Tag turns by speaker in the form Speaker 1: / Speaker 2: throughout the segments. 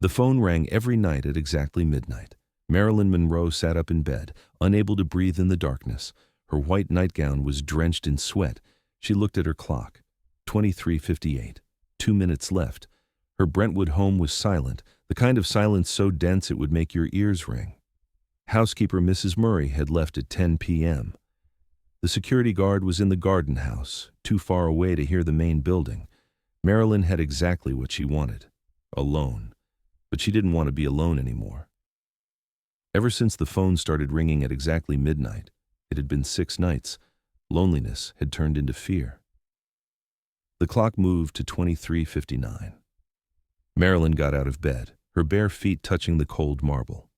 Speaker 1: The phone rang every night at exactly midnight. Marilyn Monroe sat up in bed, unable to breathe in the darkness. Her white nightgown was drenched in sweat. She looked at her clock. 23:58. 2 minutes left. Her Brentwood home was silent, the kind of silence so dense it would make your ears ring. Housekeeper Mrs. Murray had left at 10 p.m. The security guard was in the garden house, too far away to hear the main building. Marilyn had exactly what she wanted. Alone. But she didn't want to be alone anymore. Ever since the phone started ringing at exactly midnight, it had been 6 nights, loneliness had turned into fear. The clock moved to 23:59. Marilyn got out of bed, her bare feet touching the cold marble.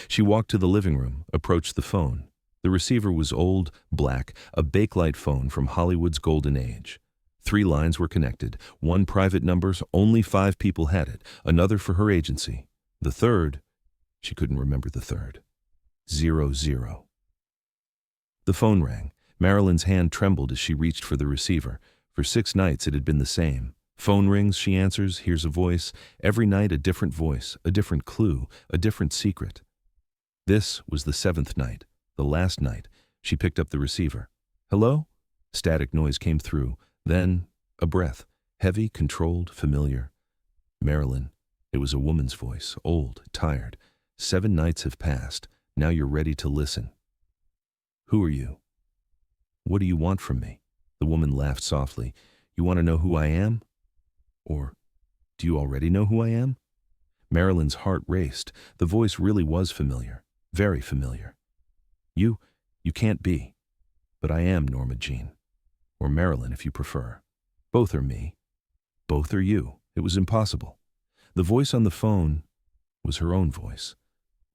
Speaker 1: She walked to the living room, approached the phone. The receiver was old, black, a bakelite phone from Hollywood's golden age. 3 lines were connected, 1 private number, only 5 people had it, another for her agency. The third, she couldn't remember the third. 00. The phone rang. Marilyn's hand trembled as she reached for the receiver. For 6 nights it had been the same. Phone rings, she answers, hears a voice. Every night a different voice, a different clue, a different secret. This was the 7th night, the last night. She picked up the receiver. Hello? Static noise came through. Then, a breath, heavy, controlled, familiar. Marilyn, it was a woman's voice, old, tired. 7 nights have passed. Now you're ready to listen. Who are you? What do you want from me? The woman laughed softly. You want to know who I am? Or, do you already know who I am? Marilyn's heart raced. The voice really was familiar, very familiar. You can't be. But I am Norma Jean. Or Marilyn, if you prefer. Both are me. Both are you. It was impossible. The voice on the phone was her own voice.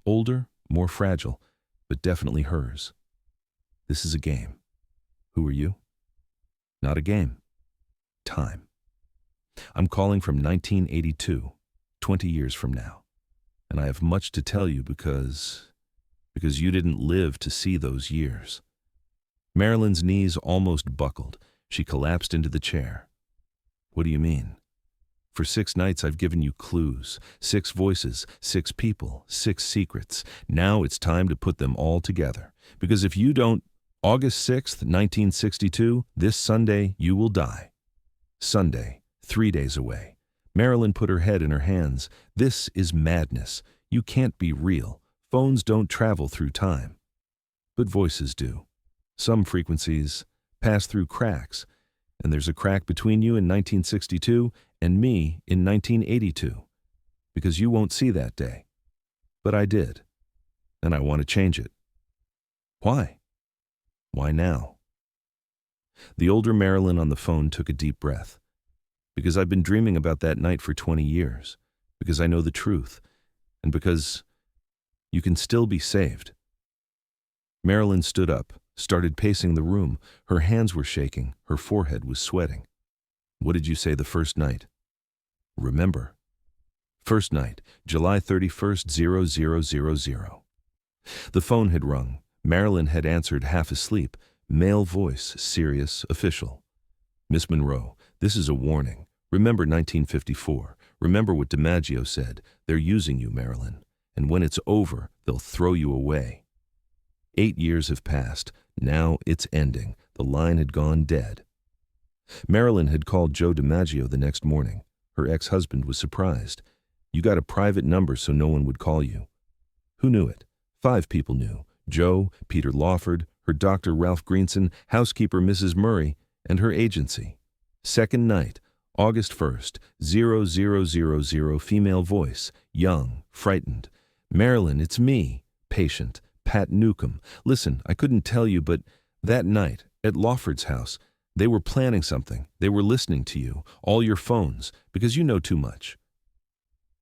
Speaker 1: Older, more fragile, but definitely hers. This is a game. Who are you? Not a game. Time. I'm calling from 1982, 20 years from now. And I have much to tell you because you didn't live to see those years. Marilyn's knees almost buckled. She collapsed into the chair. What do you mean? For 6 nights I've given you clues, 6 voices, 6 people, 6 secrets. Now it's time to put them all together. Because if you don't, August 6th, 1962, this Sunday you will die. Sunday, 3 days away. Marilyn put her head in her hands. This is madness. You can't be real. Phones don't travel through time. But voices do. Some frequencies pass through cracks, and there's a crack between you in 1962 and me in 1982, because you won't see that day. But I did, and I want to change it. Why? Why now? The older Marilyn on the phone took a deep breath. Because I've been dreaming about that night for 20 years, because I know the truth, and because you can still be saved. Marilyn stood up, started pacing the room. Her hands were shaking, her forehead was sweating. What did you say the first night? Remember. First night, July 31st, 0000. The phone had rung. Marilyn had answered half asleep. Male voice, serious, official. Miss Monroe, this is a warning. Remember 1954. Remember what DiMaggio said. They're using you, Marilyn. And when it's over, they'll throw you away. 8 years have passed. Now it's ending. The line had gone dead. Marilyn had called Joe DiMaggio the next morning. Her ex-husband was surprised. You got a private number so no one would call you. Who knew it? 5 people knew. Joe, Peter Lawford, her doctor Ralph Greenson, housekeeper Mrs. Murray, and her agency. Second night, August 1st, 0000, female voice, young, frightened. Marilyn, it's me, patient, Pat Newcomb. Listen, I couldn't tell you, but that night, at Lawford's house, they were planning something. They were listening to you, all your phones, because you know too much.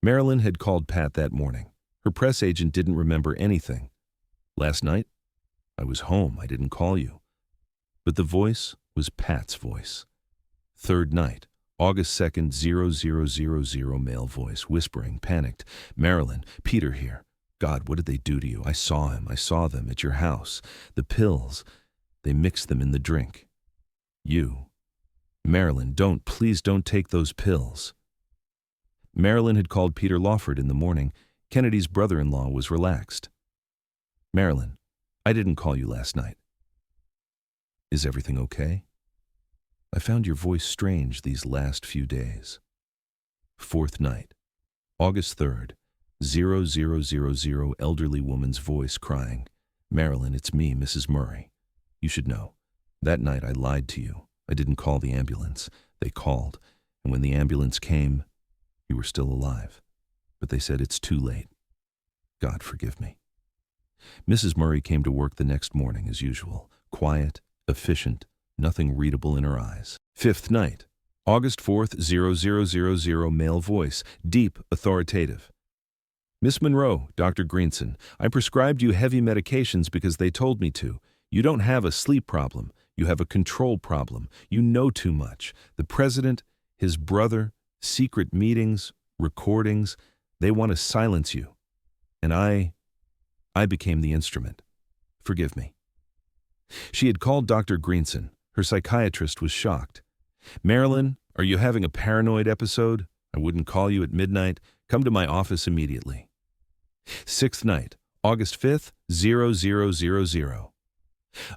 Speaker 1: Marilyn had called Pat that morning. Her press agent didn't remember anything. Last night, I was home. I didn't call you. But the voice was Pat's voice. Third night, August 2nd, 0000, male voice, whispering, panicked. Marilyn, Peter here. God, what did they do to you? I saw him. I saw them at your house. The pills. They mixed them in the drink. You. Marilyn, please don't take those pills. Marilyn had called Peter Lawford in the morning. Kennedy's brother-in-law was relaxed. "Marilyn, I didn't call you last night. Is everything okay? I found your voice strange these last few days." Fourth night, August 3rd, 0000, elderly woman's voice crying, "Marilyn, it's me, Mrs. Murray. You should know. That night I lied to you. I didn't call the ambulance. They called, and when the ambulance came, you were still alive. But they said it's too late. God forgive me." Mrs. Murray came to work the next morning as usual, quiet, efficient, nothing readable in her eyes. Fifth night, August 4th, 0000, male voice, deep, authoritative. "Miss Monroe, Dr. Greenson, I prescribed you heavy medications because they told me to. You don't have a sleep problem. You have a control problem. You know too much. The president, his brother, secret meetings, recordings, they want to silence you. And I became the instrument. Forgive me." She had called Dr. Greenson. Her psychiatrist was shocked. "Marilyn, are you having a paranoid episode? I wouldn't call you at midnight. Come to my office immediately." Sixth night, August 5th, 0000.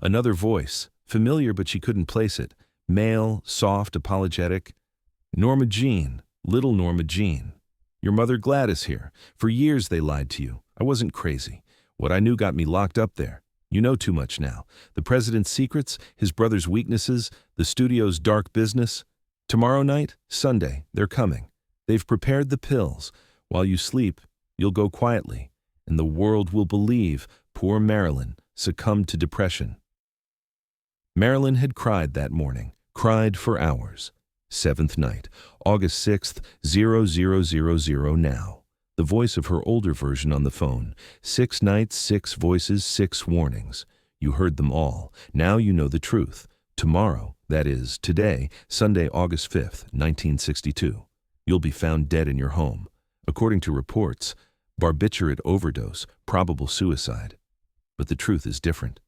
Speaker 1: Another voice, familiar but she couldn't place it, male, soft, apologetic. "Norma Jean, little Norma Jean. Your mother Gladys here. For years they lied to you. I wasn't crazy. What I knew got me locked up there. You know too much now. The president's secrets, his brother's weaknesses, the studio's dark business. Tomorrow night, Sunday, they're coming. They've prepared the pills. While you sleep, you'll go quietly, and the world will believe poor Marilyn succumbed to depression." Marilyn had cried that morning, cried for hours. Seventh night, August 6th, 0000 now. The voice of her older version on the phone. 6 nights, 6 voices, 6 warnings. You heard them all. Now you know the truth. Tomorrow, that is, today, Sunday, August 5th, 1962, you'll be found dead in your home. According to reports, barbiturate overdose, probable suicide. But the truth is different.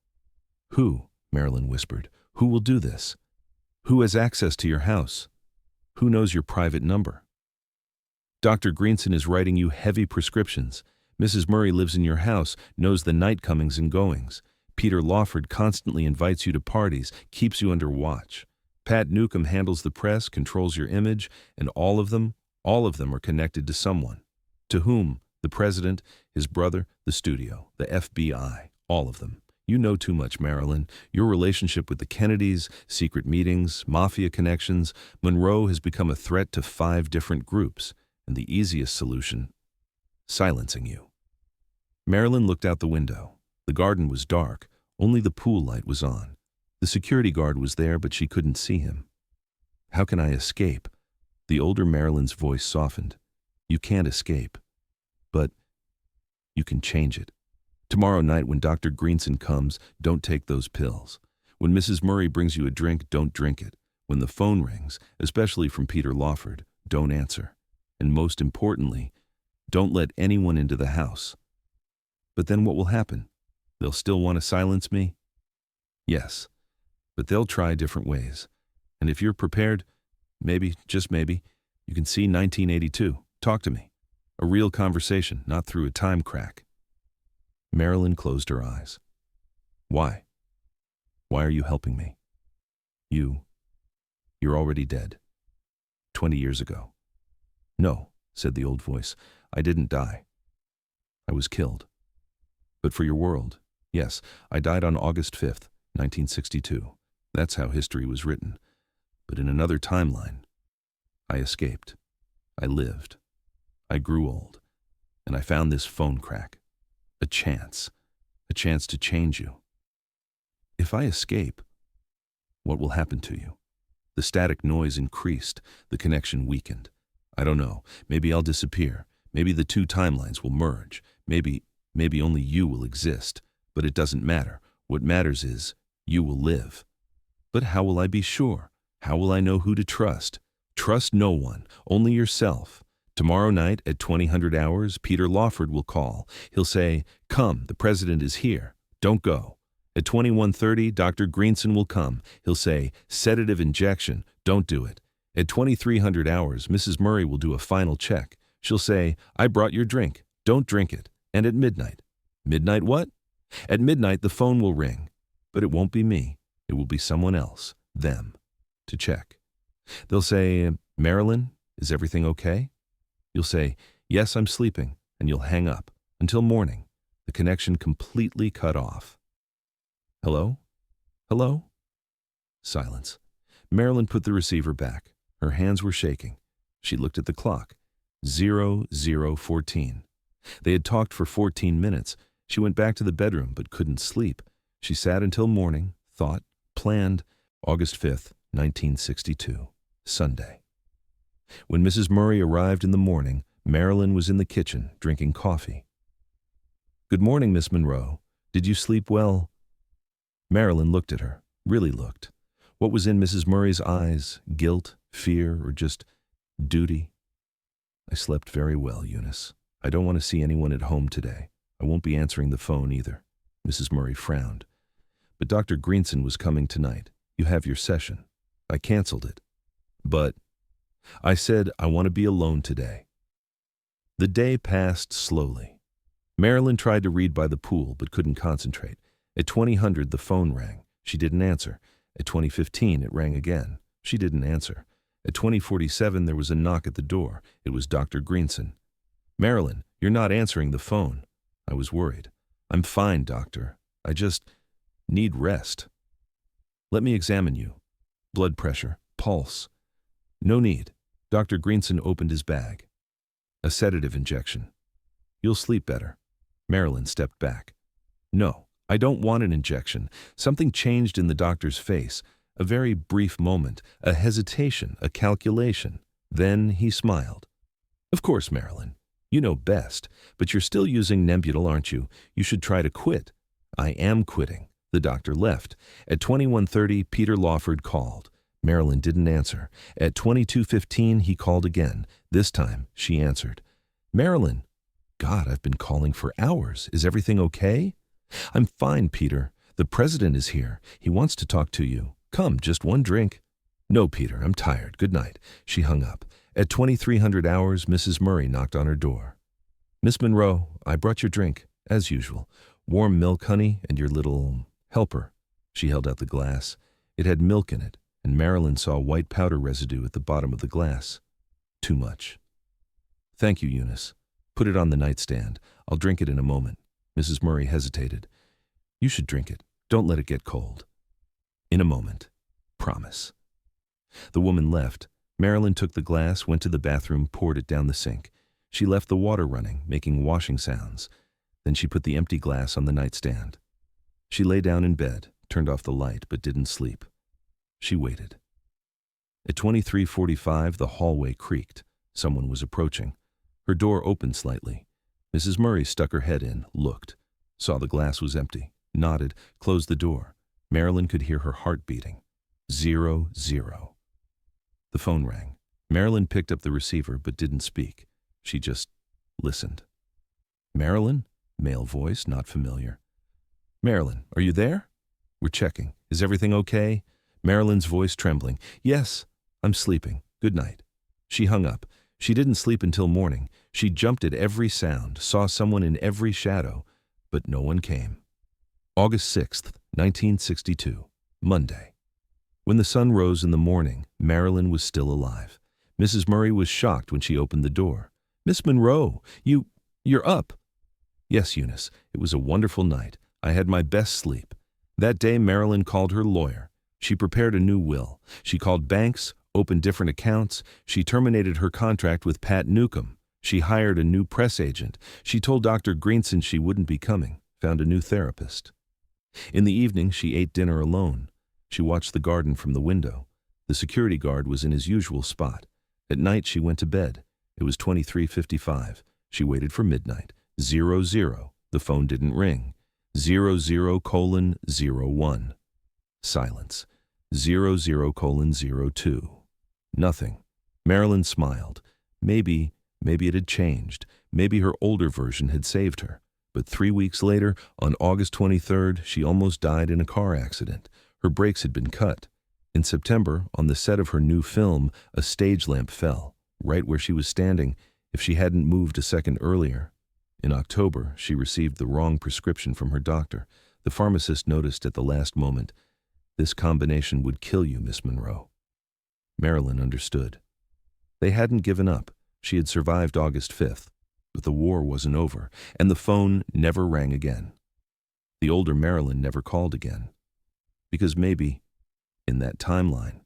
Speaker 1: "Who?" Marilyn whispered. "Who will do this? Who has access to your house? Who knows your private number? Dr. Greenson is writing you heavy prescriptions. Mrs. Murray lives in your house, knows the night comings and goings. Peter Lawford constantly invites you to parties, keeps you under watch. Pat Newcomb handles the press, controls your image, and all of them are connected to someone. To whom? The president, his brother, the studio, the FBI, all of them. You know too much, Marilyn. Your relationship with the Kennedys, secret meetings, mafia connections. Monroe has become a threat to 5 different groups, and the easiest solution, silencing you." Marilyn looked out the window. The garden was dark. Only the pool light was on. The security guard was there, but she couldn't see him. "How can I escape?" The older Marilyn's voice softened. "You can't escape. But you can change it. Tomorrow night when Dr. Greenson comes, don't take those pills. When Mrs. Murray brings you a drink, don't drink it. When the phone rings, especially from Peter Lawford, don't answer. And most importantly, don't let anyone into the house." "But then what will happen? They'll still want to silence me?" "Yes, but they'll try different ways. And if you're prepared, maybe, just maybe, you can see 1982. Talk to me. A real conversation, not through a time crack." Marilyn closed her eyes. "Why? Why are you helping me? You're already dead. 20 years ago." "No," said the old voice. "I didn't die. I was killed. But for your world, yes, I died on August 5th, 1962. That's how history was written. But in another timeline, I escaped. I lived. I grew old. And I found this phone crack. A chance to change you. If I escape, what will happen to you?" The static noise increased, the connection weakened. "I don't know. Maybe I'll disappear. Maybe the 2 timelines will merge. Maybe only you will exist. But it doesn't matter. What matters is, you will live." "But how will I be sure? How will I know who to trust?" "Trust no one, only yourself. Tomorrow night at 2000 hours, Peter Lawford will call. He'll say, 'Come, the president is here. Don't go.' At 21:30, Dr. Greenson will come. He'll say, 'Sedative injection. Don't do it.' At 2300 hours, Mrs. Murray will do a final check. She'll say, "I brought your drink. Don't drink it." And at midnight. Midnight what? At midnight, the phone will ring. But it won't be me. It will be someone else, them, to check. They'll say, "Marilyn, is everything okay?" You'll say, "Yes, I'm sleeping," and you'll hang up. Until morning, the connection completely cut off. Hello? Hello? Silence. Marilyn put the receiver back. Her hands were shaking. She looked at the clock. 0014. They had talked for 14 minutes. She went back to the bedroom but couldn't sleep. She sat until morning, thought, planned. August 5th, 1962, Sunday. When Mrs. Murray arrived in the morning, Marilyn was in the kitchen drinking coffee. "Good morning, Miss Monroe. Did you sleep well?" Marilyn looked at her, really looked. What was in Mrs. Murray's eyes? Guilt, fear, or just duty? "I slept very well, Eunice. I don't want to see anyone at home today. I won't be answering the phone either." Mrs. Murray frowned. "But Dr. Greenson was coming tonight. You have your session. I canceled it. But I said I want to be alone today." The day passed slowly. Marilyn tried to read by the pool but couldn't concentrate. At 2000, the phone rang. She didn't answer. At 2015, it rang again. She didn't answer. At 2047, there was a knock at the door. It was Dr. Greenson. "Marilyn, you're not answering the phone." I was worried. "I'm fine, doctor. I just need rest." "Let me examine you. Blood pressure, pulse." "No need." Dr. Greenson opened his bag. "A sedative injection. You'll sleep better." Marilyn stepped back. "No, I don't want an injection." Something changed in the doctor's face. A very brief moment, a hesitation, a calculation. Then he smiled. "Of course, Marilyn. You know best, but you're still using Nembutal, aren't you? You should try to quit." "I am quitting." The doctor left. At 21:30, Peter Lawford called. Marilyn didn't answer. At 22:15, he called again. This time, she answered. "Marilyn." "God, I've been calling for hours. Is everything okay?" "I'm fine, Peter. The president is here. He wants to talk to you. Come, just one drink." "No, Peter, I'm tired. Good night." She hung up. At 2300 hours, Mrs. Murray knocked on her door. "Miss Monroe, I brought your drink, as usual. Warm milk, honey, and your little helper." She held out the glass. It had milk in it, and Marilyn saw white powder residue at the bottom of the glass. Too much. "Thank you, Eunice. Put it on the nightstand. I'll drink it in a moment." Mrs. Murray hesitated. "You should drink it. Don't let it get cold." "In a moment. Promise." The woman left. Marilyn took the glass, went to the bathroom, poured it down the sink. She left the water running, making washing sounds. Then she put the empty glass on the nightstand. She lay down in bed, turned off the light, but didn't sleep. She waited. At 23:45, the hallway creaked. Someone was approaching. Her door opened slightly. Mrs. Murray stuck her head in, looked, saw the glass was empty, nodded, closed the door. Marilyn could hear her heart beating. 00. The phone rang. Marilyn picked up the receiver but didn't speak. She just listened. "Marilyn?" Male voice, not familiar. "Marilyn, are you there?" "We're checking. Is everything okay?" Marilyn's voice trembling. "Yes, I'm sleeping. Good night." She hung up. She didn't sleep until morning. She jumped at every sound, saw someone in every shadow, but no one came. August 6th, 1962, Monday. When the sun rose in the morning, Marilyn was still alive. Mrs. Murray was shocked when she opened the door. "Miss Monroe, you're up." "Yes, Eunice, it was a wonderful night. I had my best sleep." That day, Marilyn called her lawyer. She prepared a new will. She called banks, opened different accounts. She terminated her contract with Pat Newcomb. She hired a new press agent. She told Dr. Greenson she wouldn't be coming, found a new therapist. In the evening, she ate dinner alone. She watched the garden from the window. The security guard was in his usual spot. At night, she went to bed. It was 23:55. She waited for midnight. 00. The phone didn't ring. 00:01. Silence. 00:02. Nothing. Marilyn smiled. Maybe it had changed. Maybe her older version had saved her. But 3 weeks later, on August 23rd, she almost died in a car accident. Her brakes had been cut. In September, on the set of her new film, a stage lamp fell, right where she was standing, if she hadn't moved a second earlier. In October, she received the wrong prescription from her doctor. The pharmacist noticed at the last moment, "This combination would kill you, Miss Monroe." Marilyn understood. They hadn't given up. She had survived August 5th, but the war wasn't over, and the phone never rang again. The older Marilyn never called again. Because maybe, in that timeline,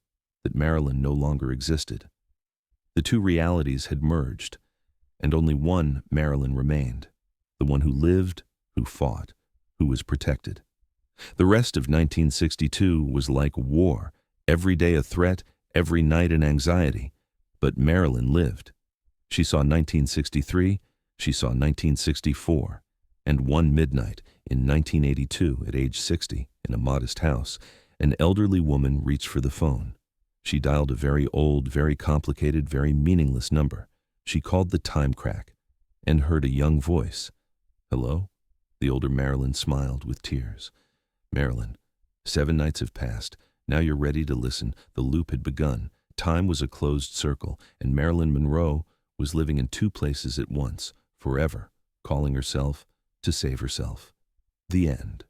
Speaker 1: that Marilyn no longer existed. The two realities had merged, and only one Marilyn remained, the one who lived, who fought, who was protected. The rest of 1962 was like war, every day a threat, every night an anxiety. But Marilyn lived. She saw 1963, she saw 1964, and one midnight in 1982 at age 60, in a modest house, an elderly woman reached for the phone. She dialed a very old, very complicated, very meaningless number. She called the time crack and heard a young voice. "Hello?" The older Marilyn smiled with tears. "Marilyn, 7 nights have passed. Now you're ready to listen." The loop had begun. Time was a closed circle, and Marilyn Monroe was living in two places at once, forever, calling herself to save herself. The end.